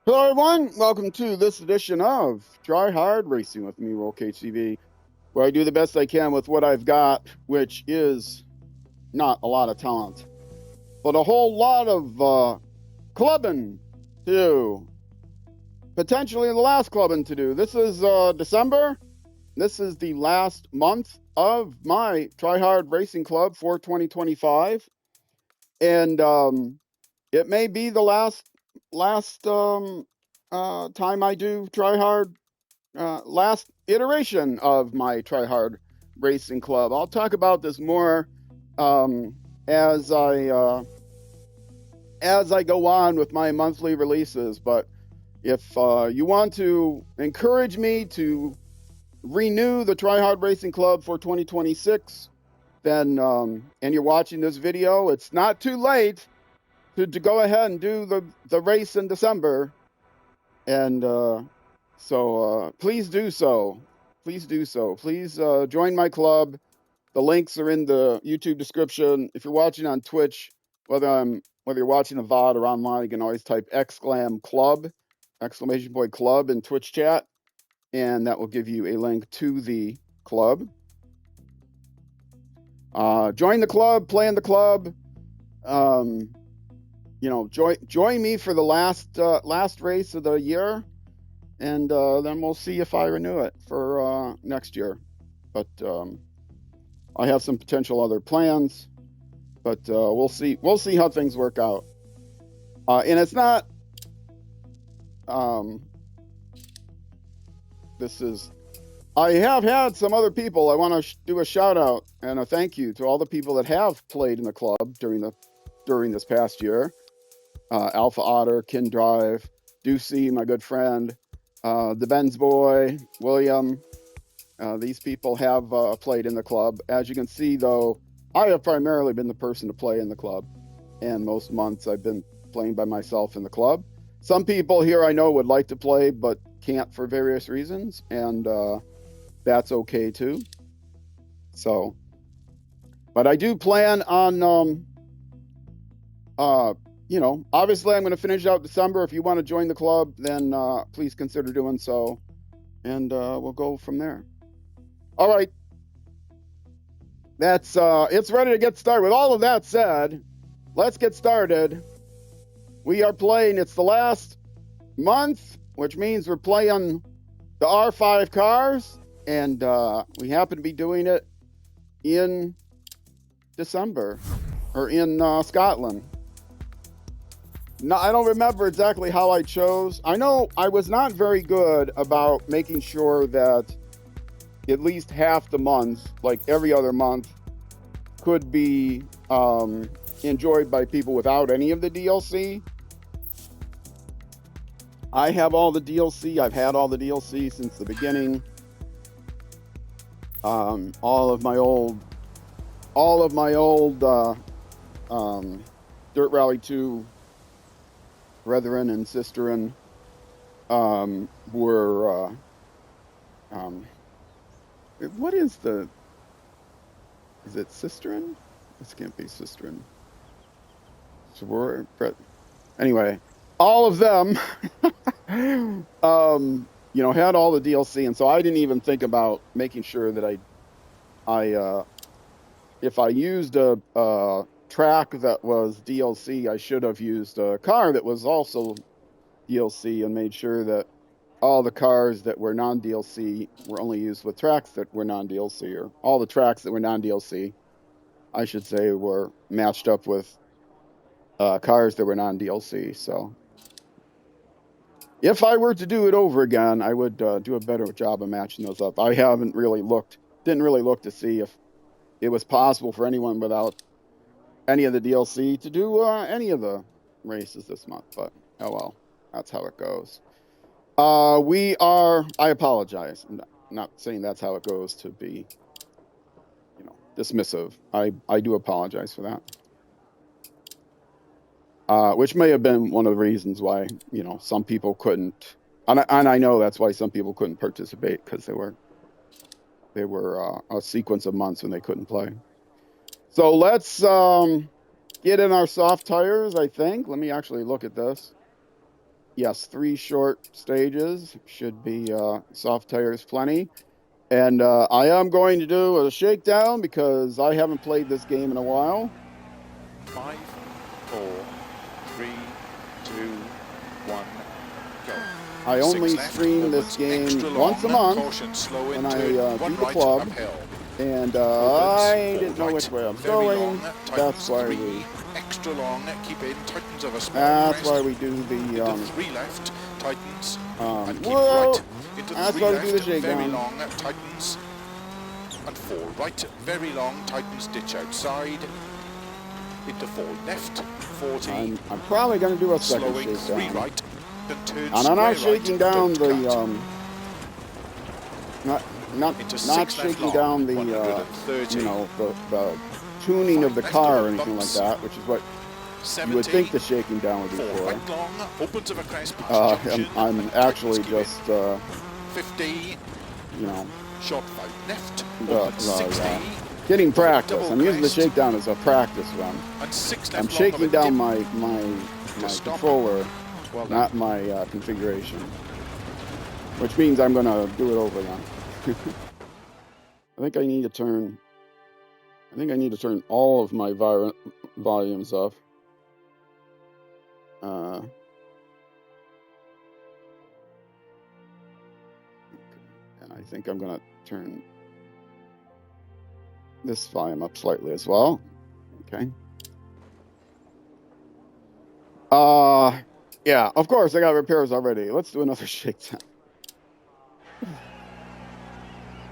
Hello, everyone. Welcome to this edition of Try Hard Racing with me, Roll KTV, where I do the best I can with what I've got, which is not a lot of talent, but a whole lot of clubbing to do. Potentially the last clubbing to do. This is December. This is the last month of my Try Hard Racing Club for 2025, and it may be the last time I do Try Hard, last iteration of my Try Hard Racing Club. I'll talk about this more um, as I go on with my monthly releases. But if you want to encourage me to renew the Try Hard Racing Club for 2026, then and you're watching this video, it's not too late to go ahead and do the race in December. And so please do so. Please do so. Please join my club. The links are in the YouTube description. If you're watching on Twitch, whether you're watching a VOD or online, you can always type exclam club, exclamation point club in Twitch chat, and that will give you a link to the club. Join the club, play in the club. Join me for the last race of the year, and then we'll see if I renew it for next year. But I have some potential other plans, but we'll see. We'll see how things work out. And it's not. This is. I have had some other people. I want to do a shout out and a thank you to all the people that have played in the club during this past year. Alpha Otter, Kin Drive, Ducey, my good friend, the Benz Boy, William. These people have played in the club. As you can see, though, I have primarily been the person to play in the club. And most months I've been playing by myself in the club. Some people here I know would like to play, but can't for various reasons. And that's okay, too. So, but I do plan on, obviously I'm going to finish out December. If you want to join the club, then please consider doing so. And we'll go from there. All right. It's ready to get started. With all of that said, let's get started. We are playing, it's the last month, which means we're playing the R5 cars, and we happen to be doing it in December, or in Scotland. No, I don't remember exactly how I chose. I know I was not very good about making sure that at least half the month, like every other month, could be enjoyed by people without any of the DLC. I have all the DLC. I've had all the DLC since the beginning. All of my old Dirt Rally 2 brethren and sisterin were what is it sisterin? This can't be sisterin. Anyway, all of them had all the DLC, and so I didn't even think about making sure that if I used a track that was DLC, I should have used a car that was also DLC and made sure that all the cars that were non-DLC were only used with tracks that were non-DLC, or all the tracks that were non-DLC, I should say, were matched up with cars that were non-DLC. So if I were to do it over again, I would do a better job of matching those up. I didn't really look to see if it was possible for anyone without any of the DLC to do any of the races this month, but oh well, that's how it goes. I apologize. I'm not saying that's how it goes to be, dismissive. I do apologize for that. Which may have been one of the reasons why, some people couldn't, and I know that's why some people couldn't participate, because they were a sequence of months when they couldn't play. So let's get in our soft tires, I think. Let me actually look at this. Yes, 3 short stages. Should be soft tires plenty. And I am going to do a shakedown because I haven't played this game in a while. 5, 4, 3, 2, 1, go. I only 6 left, stream this opens game extra once a long, month caution, slow when in I turn, do 1 the right, club. uphill. And Opens, I 4 didn't know right, which way I was very going. long, That's tightens why 3, we. extra long, keep in, tightens of a small That's crest. why we do the. Into 3 left, tightens, and keep Whoa! right. Into That's 3 why we left, do the very shakedown. long, tightens, and 4 right, very long, tightens, ditch outside. Into 4 left, 40. I'm probably going to do a second Slowing, shakedown. 3 right, and turn And I'm not square shaking right, down don't the cut. not shaking down the you know, the tuning of the car or anything like that, which is what 70, you would think the shaking down would be 4 for. right long, opens of a crest past junction, I'm actually just 50, you know, short 5 left, opens 60, getting practice. double I'm using the crest. shakedown as a practice run. And 6 left I'm long shaking of a down dip. my stop. controller, Well not my configuration, which means I'm going to do it over again. I think I need to turn all of my volumes up. And I think I'm going to turn this volume up slightly as well. Okay. Yeah, of course, I got repairs already. Let's do another shakedown.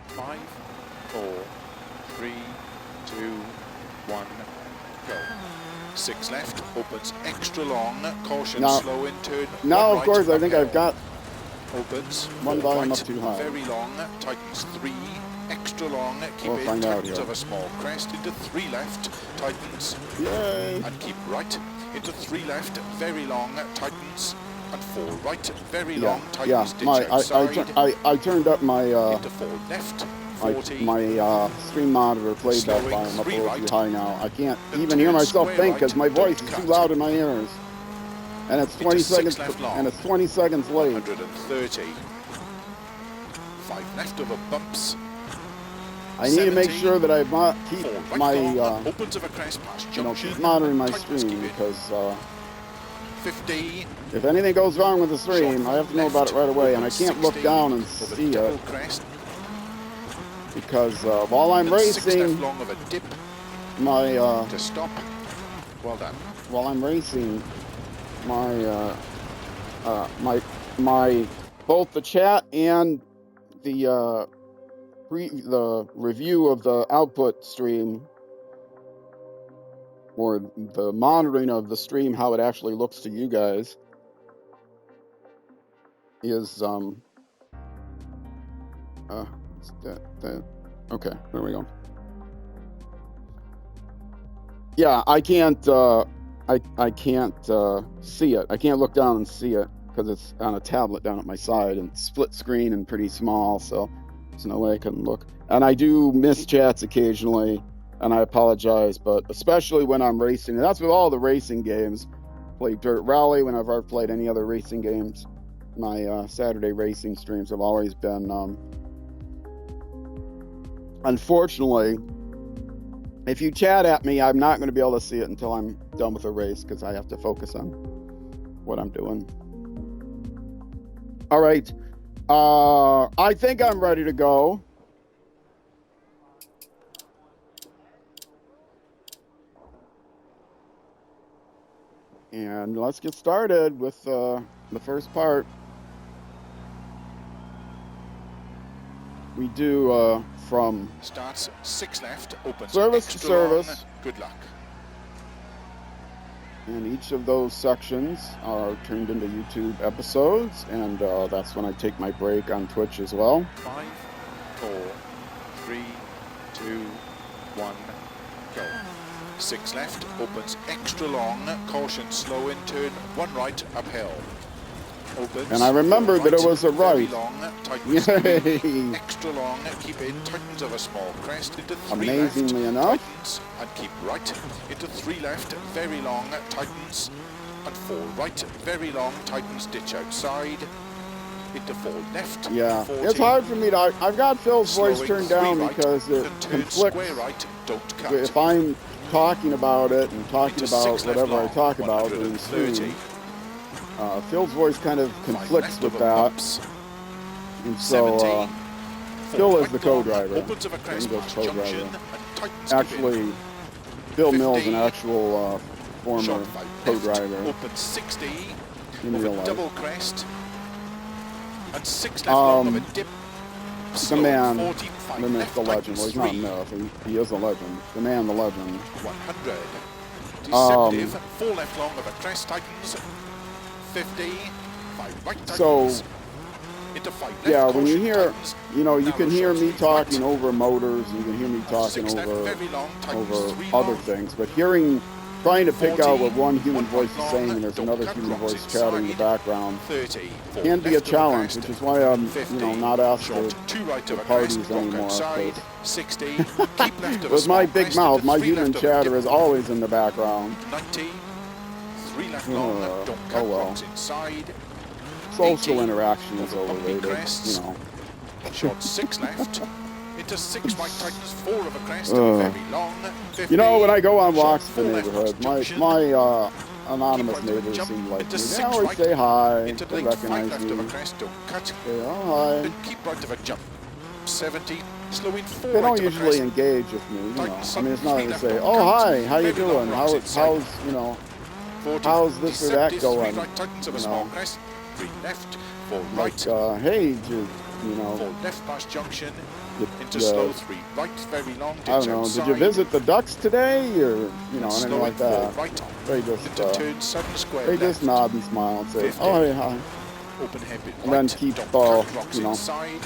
5, 4, 3, 2, 1, go. 6 left, opens extra long, caution, Now- slow in turn. Now, 1 of course, right, I think uphill. I've got Opens, one 4 volume right, up too high. very long, tightens 3, extra long, keep We'll in, find out tightens here. of a small crest, into 3 left, tightens, Yay! and keep right, into 3 left, very long, tightens, and 4 right, very long, tightens, ditch outside, I turned up my into 4 left, 40, my stream monitor played that Slowing, volume up a 3 little right. too high now. I can't And even hear turn myself square think right, because my voice don't is too cut. loud in my ears. And it's 20 Into 6 seconds left long. and it's 20 seconds late. 130. 5 left over bumps. I need to make 70, sure that I keep 4 right my long, opens of a crest past junction, keep monitoring my tightens, stream keep it. because 50, if anything goes wrong with the stream, I have to know about it right away, and I can't look down and over see double it crest, because while I'm and 6 left racing, long of a dip my to stop. Well done. while I'm racing, my my both the chat and the review of the output stream, or the monitoring of the stream, how it actually looks to you guys, is okay, there we go. Yeah, I can't I can't see it. I can't look down and see it because it's on a tablet down at my side and split screen and pretty small, so there's no way I can look. And I do miss chats occasionally, and I apologize, but especially when I'm racing, and that's with all the racing games. Play Dirt Rally whenever I've played any other racing games. My Saturday racing streams have always been, unfortunately, if you chat at me, I'm not going to be able to see it until I'm done with the race because I have to focus on what I'm doing. All right. I think I'm ready to go. And let's get started with the first part. We do from Starts 6 left, opens service to extra service. long. Good luck. And each of those sections are turned into YouTube episodes, and that's when I take my break on Twitch as well. 5, 4, 3, 2, 1, go. 6 left, opens extra long, caution, slow in turn, 1 right, uphill. Opens, And I remembered that it was a very right. long, tightens, Yay! extra long, keep in, tightens of a small crest, into 3 Amazingly left, enough. tightens, and keep right, into 3 left, very long, tightens, and 4 right, very long, tightens ditch outside, into 4 left, Yeah, 40, it's hard for me to. I've got Phil's voice slowing turned 3 down right, because it and turn conflicts. square right, don't cut. If I'm talking about it and talking into about 6 left whatever I long, talk about during 130, stream, Phil's voice kind of 5 conflicts left with over that, bumps, and so 70, Phil is the right long, co-driver. opens of a crest English past co-driver. junction, and tightens Actually, Phil Mills, an 50, actual former short 5 left, co-driver open 60, in over real life. double crest, and 6 left long of a dip, The slow man, 40, 5 the myth, left, the legend. Well, tightens he's not a 3, myth. He is a legend. The man, the legend. 100, deceptive, 4 left long of a crest, tightens 50, 5 right, tightens So, into 5 left, yeah, when you caution, hear, tightens, you know, you narrow can hear short, me 3 talking right, over motors, and you can hear me and talking 6 left, over very long, tightens 3 other long, things, but trying to pick 40, out what one human 1 voice right is saying, long, and there's don't another cut, human rocks voice chatting in the inside, background, 30, 4 can be a left over challenge, crest, which is why I'm, 50, you know, not asked short, to 2 right the over crest, parties rock anymore. outside, 60, keep left of a With my small big crest, mouth, into my 3 human left of a chatter dip, is always in the background. 90, 3 left long, don't Oh cut, well. rocks inside, Social 80, interaction is over bumpy overrated, crests, you know. short 6 left, into 6 right, tightens 4 over crest, very long, 50, You know, when I go on short walks in 4 the left neighborhood, past junction, my keep anonymous right of a neighbors jump, seem like into me. They 6 always right, say hi, into they link 5 recognize left of a me. crest, don't cut, Say, oh, hi. then keep right of a jump, 70, slowing 4 They right don't of a usually crest, engage with me, you know. tightens I mean, it's not 3 like left they say, don't oh, cut, hi, how you very long doing? rocks inside, How's, you know, 40, how's this or that deceptive, going? 3 right, tightens of a You small know, crest, 3 left, 4 like, right, hey, you know, 4 left past junction, into you, slow 3 right, very long, I don't ditch know, outside, did you visit the Ducks today, or, you know, anything slowing like 4 that? right, They just, into turn 7 square they left, just nod and smile and say, 50, oh, hey, hi. open hairpin And then right, keep, don't cut, rocks you know, inside,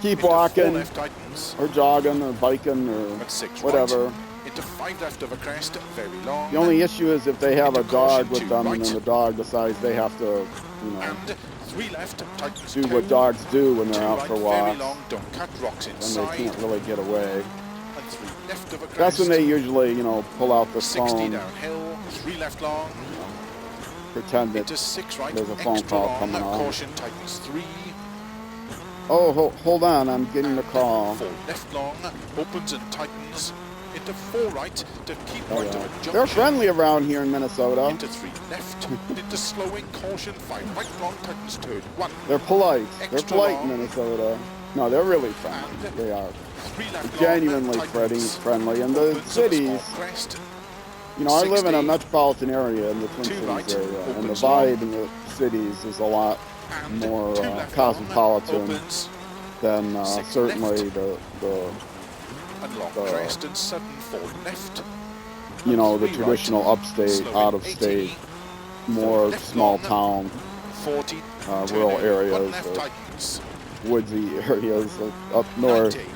keep into 4 walking, left tightens, or jogging, or biking, or and 6 whatever. right, into 5 left of a crest, very long, The only issue is if they have into a dog caution, with 2 them, right, and then the dog decides they have to, you know, and 3 left, tightens do 2, what dogs do when 2 they're out right, for very walks, long, don't cut, rocks then they inside, can't really get away. and 3 left of a crest, That's when they usually, you know, pull out the 60 phone, downhill, 3 left long, pretend that into 6 right, there's a phone extra call long, coming on. caution, tightens 3, Oh, hold on, I'm getting the call. 4 left long, opens and tightens, into 4 right, to keep Oh, right yeah. of a junction, They're friendly around here in Minnesota. into 3 left, into slowing, caution, 5 right long, tightens turn 1, They're polite. They're extra polite long, in Minnesota. No, they're really friendly. and They are 3 left genuinely long, tightens, friendly. And the opens of a small cities, crest, you know, I live in a 60, metropolitan area in the Twin 2 Cities right, area, and the opens vibe long, in the cities is a lot and more 2 left long, cosmopolitan opens, than 6 certainly left, the and long the crest, and sudden 4 left, you and know, the 3 traditional right, upstate, slowing out of 80, state, 4 more left small long, town, 40, rural turn in, 1 areas, left tightens, woodsy areas up north. 90,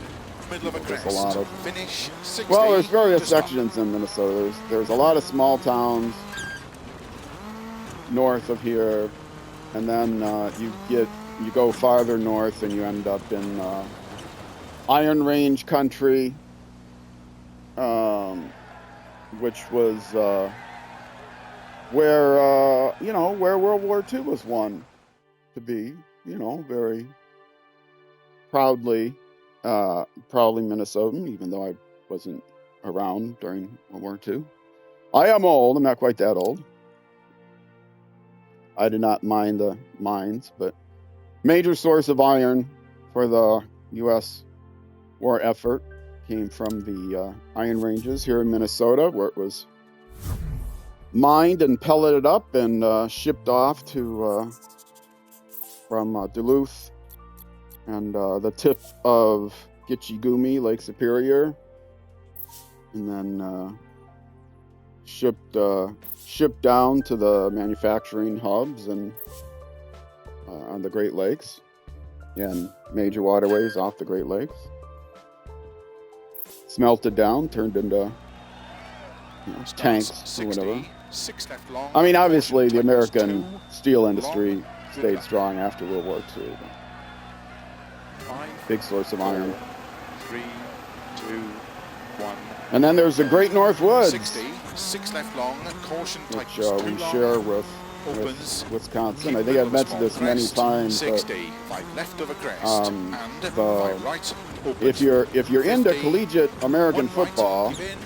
middle of a There's a crest, lot of, finish, 60, well, there's various to stop. sections in Minnesota. There's a lot of small towns north of here, and then you go farther north and you end up in Iron Range country, which was where you know, where World War II was won, to be, you know, very proudly Minnesotan, even though I wasn't around during World War II. I am old. I'm not quite that old. I did not mind the mines, but major source of iron for the U.S. war effort came from the Iron Ranges here in Minnesota, where it was mined and pelleted up and shipped off to from Duluth and the tip of Gitchigumi, Lake Superior, and then shipped down to the manufacturing hubs and on the Great Lakes and major waterways off the Great Lakes. Smelted down, turned into, you know, tanks 60, or whatever. 6 left long, I mean, obviously the tightens American 2, steel industry long, stayed left. strong after World War II. 5, Big source of iron. 3, 2, 1. And then there's the Great North Woods, 60, 6 left long, caution which tightens we too long. share with Opens. Wisconsin. I think I've mentioned this many times. 60, 5 left of a crest, and 5 right. Opens. If you're into collegiate American football, right, in,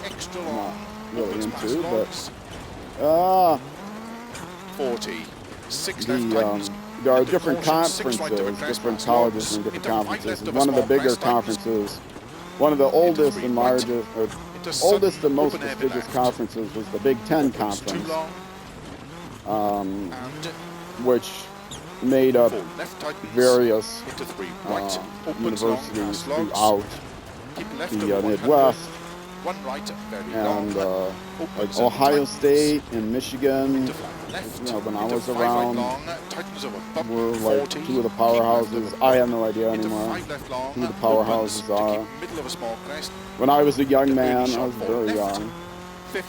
extra I'm long, not really into, but but 40, 6 left tightens. there are different conferences, different colleges and different conferences. And one of the bigger conferences, one of the oldest and largest, oldest and most prestigious conferences was the Big Ten Conference, which made up various universities throughout the Midwest, and like Ohio State and Michigan. You know, when I was around, were like two of the powerhouses. I have no idea anymore who the powerhouses are. When I was a young man, I was very young. They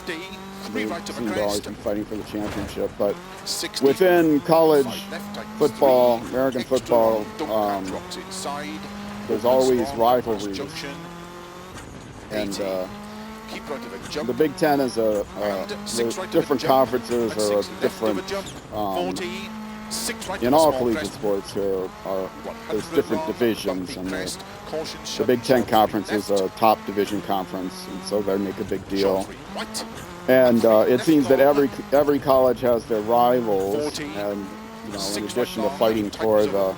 seemed to always be fighting for the championship, but within college football, American football, there's always rivalries. And the Big Ten is the different conferences are different. In all collegiate sports, there's different divisions, and the Big Ten Conference is a top division conference, and so they make a big deal. And it seems that every college has their rivals, and you know, in addition to fighting for the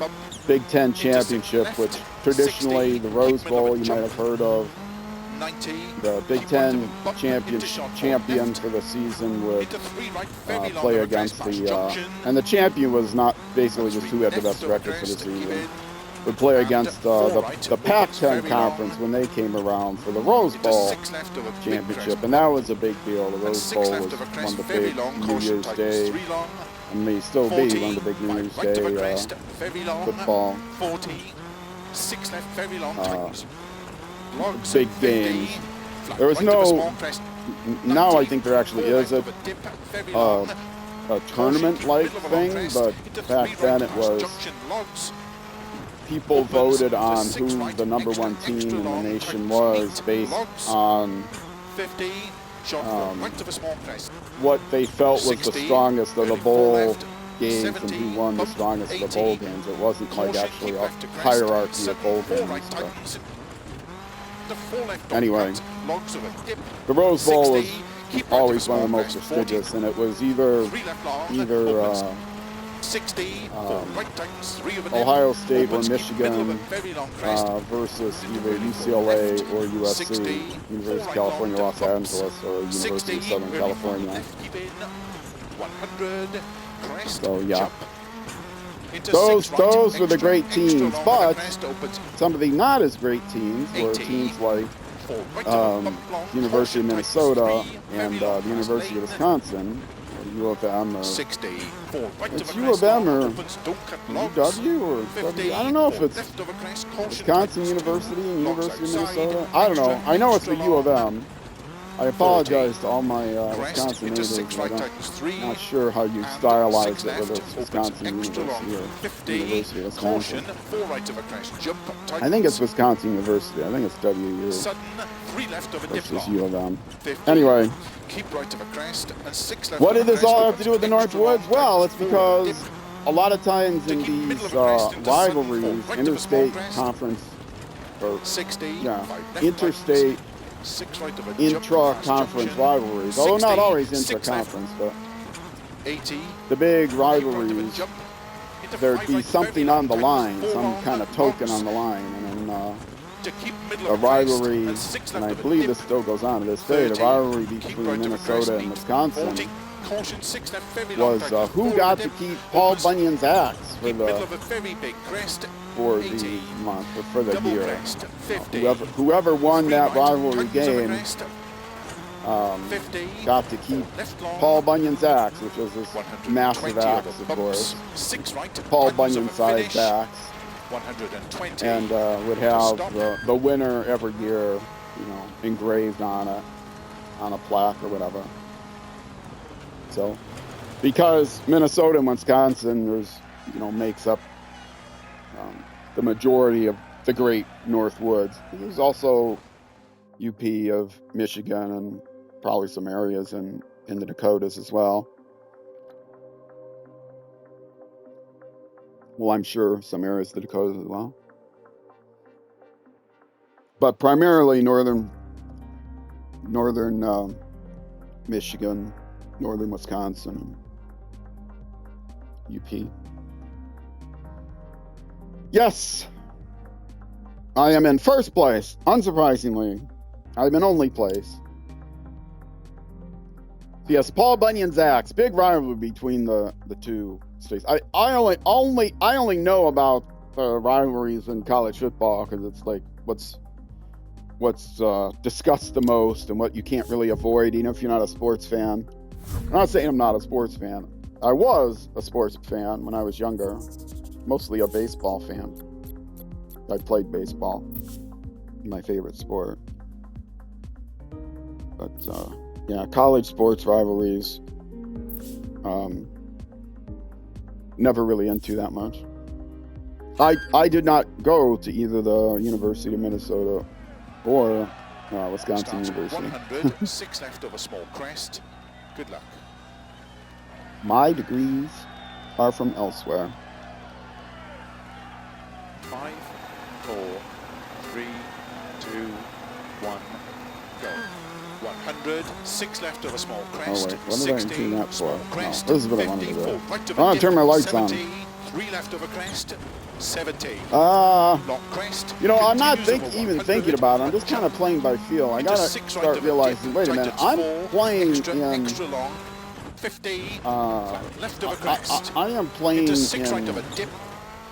Big Ten championship, which traditionally the Rose Bowl you might have heard of. The Big Ten champion for the season would play against and the champion was not basically just who had the best record for the season, would play against the Pac-10 conference when they came around for the Rose Bowl championship, and that was a big deal. The Rose Bowl was one of the big New Year's Day, and may still be one of the big New Year's Day football. Big games. There was no. Now I think there actually is a tournament-like thing, but back then it was. People voted on who the #1 team in the nation was based on what they felt was the strongest of the bowl games and who won the strongest of the bowl games. It wasn't like actually a hierarchy of bowl games. But anyway, the Rose Bowl was always one of the most prestigious, and it was either Ohio State or Michigan versus either UCLA or USC, University of California, Los Angeles, or University of Southern California. So yeah, those were the great teams, but some of the not as great teams were teams like University of Minnesota and the University of Wisconsin. U of M or it's U of M or UW or W. I don't know if it's Wisconsin University and University of Minnesota. I don't know. I know it's the U of M. I apologize to all my Wisconsin neighbors. I'm not sure how you stylize it, whether it's Wisconsin University or University of Wisconsin. I think it's Wisconsin University. I think it's WU versus U of M. Anyway, what did this all have to do with the North Woods? Well, it's because a lot of times in these rivalries, interstate conference, or interstate intra-conference rivalries, although not always intra-conference, but the big rivalries, there'd be something on the line, some kind of token on the line, and then a rivalry, and I believe this still goes on to this day, the rivalry between Minnesota and Wisconsin was who got to keep Paul Bunyan's axe for the month or for the year. Whoever won that rivalry game got to keep Paul Bunyan's axe, which was this massive axe, of course, Paul Bunyan-sized axe, and would have the winner every year, you know, engraved on a plaque or whatever. So, because Minnesota and Wisconsin makes up the majority of the Great North Woods. There's also UP of Michigan, and probably some areas in the Dakotas as well. Well, I'm sure some areas of the Dakotas as well. But primarily northern Michigan, northern Wisconsin, and UP. Yes, I am in first place, unsurprisingly. I'm in only place. Yes, Paul Bunyan's axe, big rivalry between the two states. I only know about rivalries in college football because it's like what's discussed the most and what you can't really avoid, even if you're not a sports fan. I'm not saying I'm not a sports fan. I was a sports fan when I was younger, mostly a baseball fan. I played baseball, my favorite sport. But yeah, college sports rivalries, never really into that much. I did not go to either the University of Minnesota or Wisconsin University. 100, 6 left of a small crest. Good luck. My degrees are from elsewhere. 5, 4, 3, 2, 1, go. 100, 6 left of a small crest. Oh wait, what did I do that for? Crest, No, this is what I wanted to 54, do. right of I want to turn my lights 70, on. 3 left of a crest. 70. Long crest. You know, I'm not Continues over even 100. thinking about it. I'm just kind of playing by feel. I gotta start realizing, wait a minute, I'm playing in... Extra long. 50. Left of a crest. I am playing in right of a dip.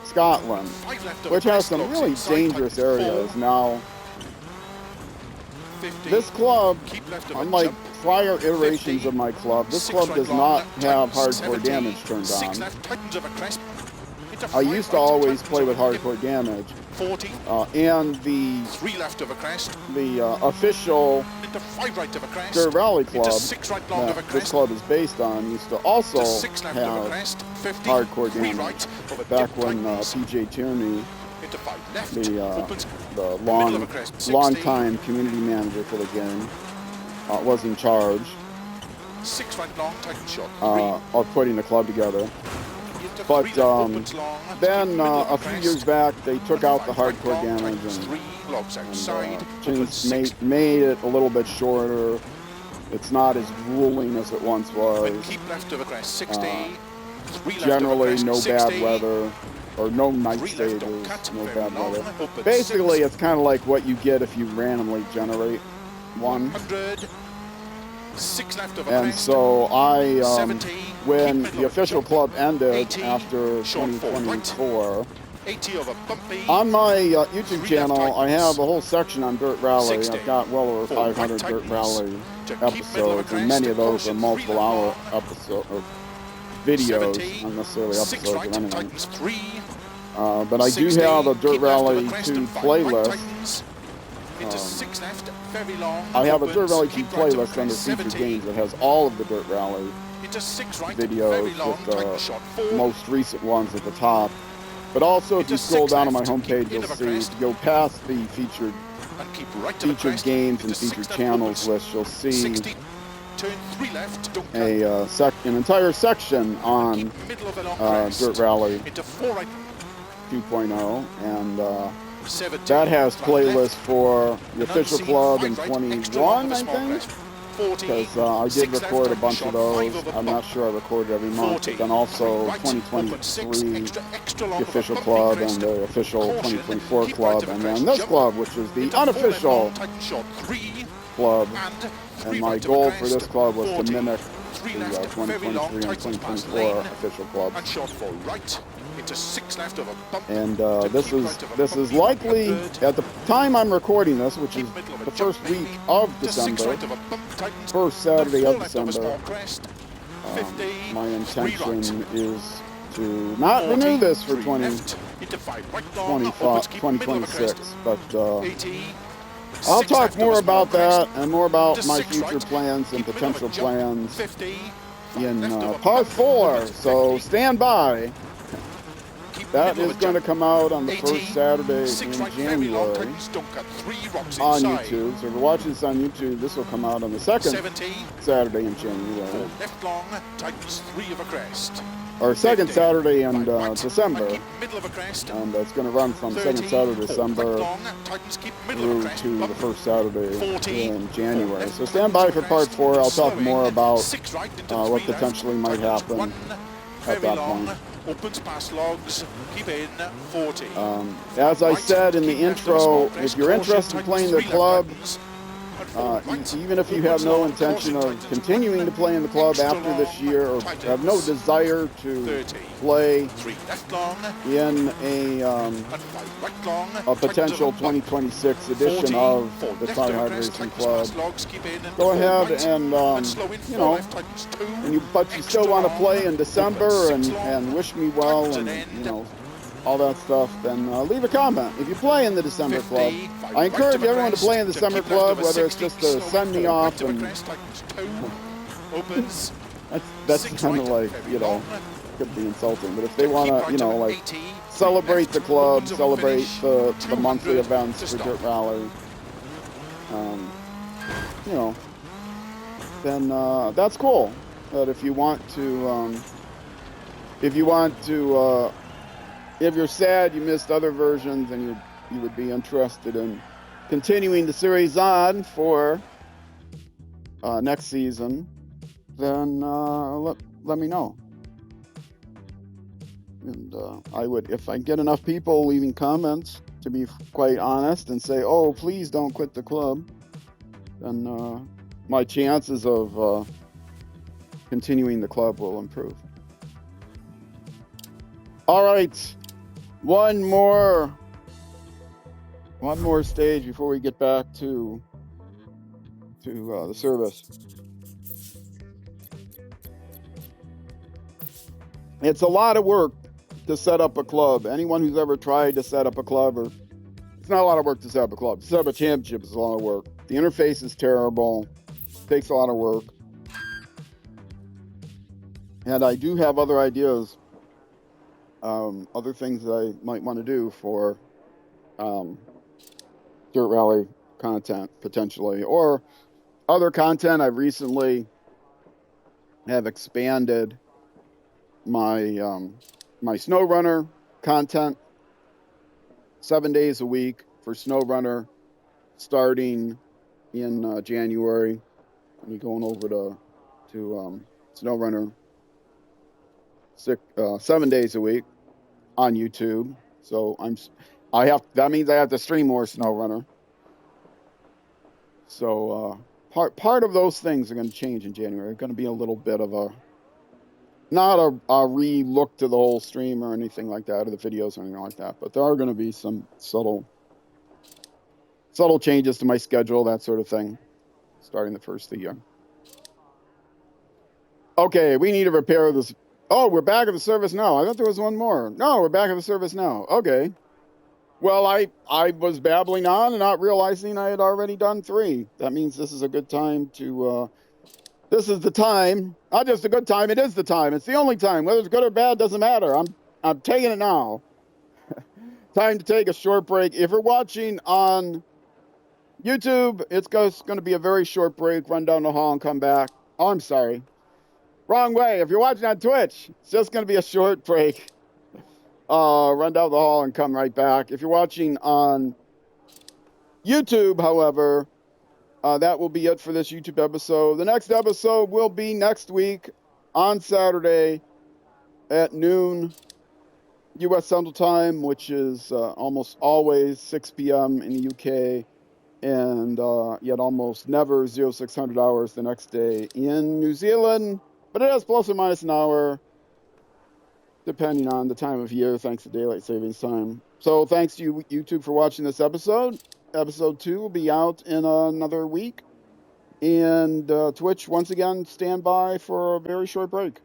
Scotland, 5 left of which a has crest, some locks really inside, dangerous tight areas. 4, Now, 50. this club, Keep left of a unlike jump. prior iterations 50. of my club, this 6 club right does long, not have tightens, hardcore 70. damage turned 6 on. left, tightens of a crest. I used to always play with hardcore damage. 40. And the 3 left of a crest. Official Into 5 right of a crest. Dirt Rally Club Into 6 right long of a that crest. this club is based on used to also Into 6 left of a have crest. 50. hardcore 3 damage. right of a Back dip, when tightens. PJ Tierney, Into 5 left. the Opens. Middle of a crest. 60. long-time community manager for the game, was in charge 6 right long, tighten shot. 3. of putting the club together. But then a few years back, they took out the hardcore damage and made it a little bit shorter. It's not as grueling as it once was. Keep left of a crest. 60. Generally, no bad weather, or no night stages, no bad weather. Basically, it's kind of like what you get if you randomly generate one. 100. 6 left of a And crest. so I, 70. when Keep the official jump. club ended 80. after Short 2024, 80 of a bumpy. on my YouTube 3 channel, left I have a whole section on Dirt Rally. 60. I've got well over 4 500 right Dirt tightens. Rally To keep middle of a episodes, and many of crest. those are multiple hour episodes, or videos, 70. not necessarily 6 episodes right, of anything. tightens 3. But I do 60. have a Dirt Keep left of a Rally crest 2 and 5 right playlist. tightens. Into 6 left, very long. I have a opens, Dirt Rally 2 keep right of a playlist crest, under featured 70. games that has all of the Dirt Rally Into 6 right, videos very long, with tighten shot 4. most recent ones at the top. But also, if you Into scroll 6 down on my left, homepage, keep you'll in of a see, crest. to go past the featured And keep right to the featured crest. games Into and 6 featured left, channels opens, list, you'll see 60. Turn 3 left, don't cut. an entire section on Keep middle of a long crest. Dirt Rally Into 4 right, 2.0, and 70. that has Flat playlists left. for the And official unseen club 5 in right, extra long 21, of a I small think. crest. 40. Because I did 6 left, record a tighten bunch shot, of 5 those. of a I'm bump. not sure I recorded every month, 40. but then also Right, open 6, 2023, extra long the of a official bumpy club, crest. and the official Caution, 2024 keep club, right of a and crest, then this jump. club, which is the Into 4 left unofficial long, tighten shot 3. club. And 3 And my right of a goal for crest, this club was 40. to mimic 3 the left, very long, 2023 and tightens past 2024 lane. official clubs. And shot 4 right. Into 6 left of a bump. And To this keep is right of a this is bumpy likely 100. at the time I'm recording this, which is Keep middle of a the jump, first week baby. of To 6 December, right of a bump, tightens. first Saturday To 4 of left of a small December. crest. 50. My 3 intention right. is to not 40, renew this for 3 left. Into 5 right long. 20, Opens, keep middle of a crest. 2026, but 80. I'll 6 talk left of more a small about that crest. and more about To my 6 future right. plans and Keep middle of a potential jump. plans 50. in left of a part bump. 4. Opens So 50. stand by. Keep That is going to come out on the 80, first Saturday six in right, very long, January tightens, don't cut, 3 rocks on inside. YouTube. So if you're watching this on YouTube, this will come out on the second 70, Saturday in January. 4 left long, tightens 3 of a crest. Or second 50, Saturday in right, December. keep middle of a crest. And it's going to run from 30, second Saturday December long, tightens, keep middle of a through crest. to the first Saturday 40, in January. left, So stand by for part 4. I'll talk more about 6 right into what 3 potentially left, might happen 1, at very that long, point. opens past logs, keep in 40. As I right, said in the keep left of a intro, small if crest, you're caution, interested in tightens, playing the 3 left club, tightens, and 4 right, even if you opens have no long, intention caution, of tightens, continuing 1, to play in the club extra after this long, year, or have no tightens, desire to 30, play 3 left long, in and 5 right long, a potential tightens of a bump. 2026 edition 40, of 4 the left of a Try-Hard crest, Racing tightens Club, past logs, keep in, and go 4 ahead right, and slow in, 4 you know, left, tightens 2, but you still extra want to long, play in opens December 6 long, and wish me well tightens and, an end, you know, all that stuff, then leave a comment. If you play in the December 50, club, 5 I right encourage of a everyone to crest, play in the to December keep left club, of a whether it's 60, just to slow send in, me 4 off right of a and crest, tightens 2, opens that's 6 kind of right, like, very you know, long, could be insulting. But if they to want keep to, right you know, of like 80, 3 celebrate the left, club, opens of a celebrate finish, the monthly 200 events to for stop. Dirt Rally, you know, then that's cool. But if you want to, if you're sad you missed other versions and you would be interested in continuing the series on for next season, then let me know. And I would, if I get enough people leaving comments, to be quite honest, and say, oh, please don't quit the club, then my chances of continuing the club will improve. All right, one more stage before we get back to the service. It's a lot of work to set up a club. Anyone who's ever tried to set up a club, or it's not a lot of work to set up a club. To set up a championship is a lot of work. The interface is terrible. It takes a lot of work. And I do have other ideas, other things that I might want to do for Dirt Rally content potentially, or other content. I recently have expanded my my SnowRunner content 7 days a week for SnowRunner starting in January. I'll be going over to SnowRunner 7 days a week on YouTube. So that means I have to stream more SnowRunner. So part of those things are going to change in January. It's going to be a little bit of not a re-look to the whole stream or anything like that, or the videos or anything like that, but there are going to be some subtle changes to my schedule, that sort of thing, starting the first of the year. Okay, we need to repair this. Oh, we're back at the service now. I thought there was one more. No, we're back at the service now. Okay. Well, I was babbling on and not realizing I had already done 3. That means this is a good time to... this is the time. Not just a good time, it is the time. It's the only time. Whether it's good or bad, doesn't matter. I'm taking it now. Time to take a short break. If you're watching on YouTube, it's going to be a very short break. Run down the hall and come back. Oh, I'm sorry. Wrong way. If you're watching on Twitch, it's just going to be a short break. Run down the hall and come right back. If you're watching on YouTube, however, that will be it for this YouTube episode. The next episode will be next week on Saturday at noon U.S. Central Time, which is almost always 6 p.m. in the UK, and yet almost never 0600 hours the next day in New Zealand. But it has plus or minus an hour, depending on the time of year, thanks to daylight savings time. So thanks to you, YouTube, for watching this episode. Episode 2 will be out in another week. And Twitch, once again, stand by for a very short break.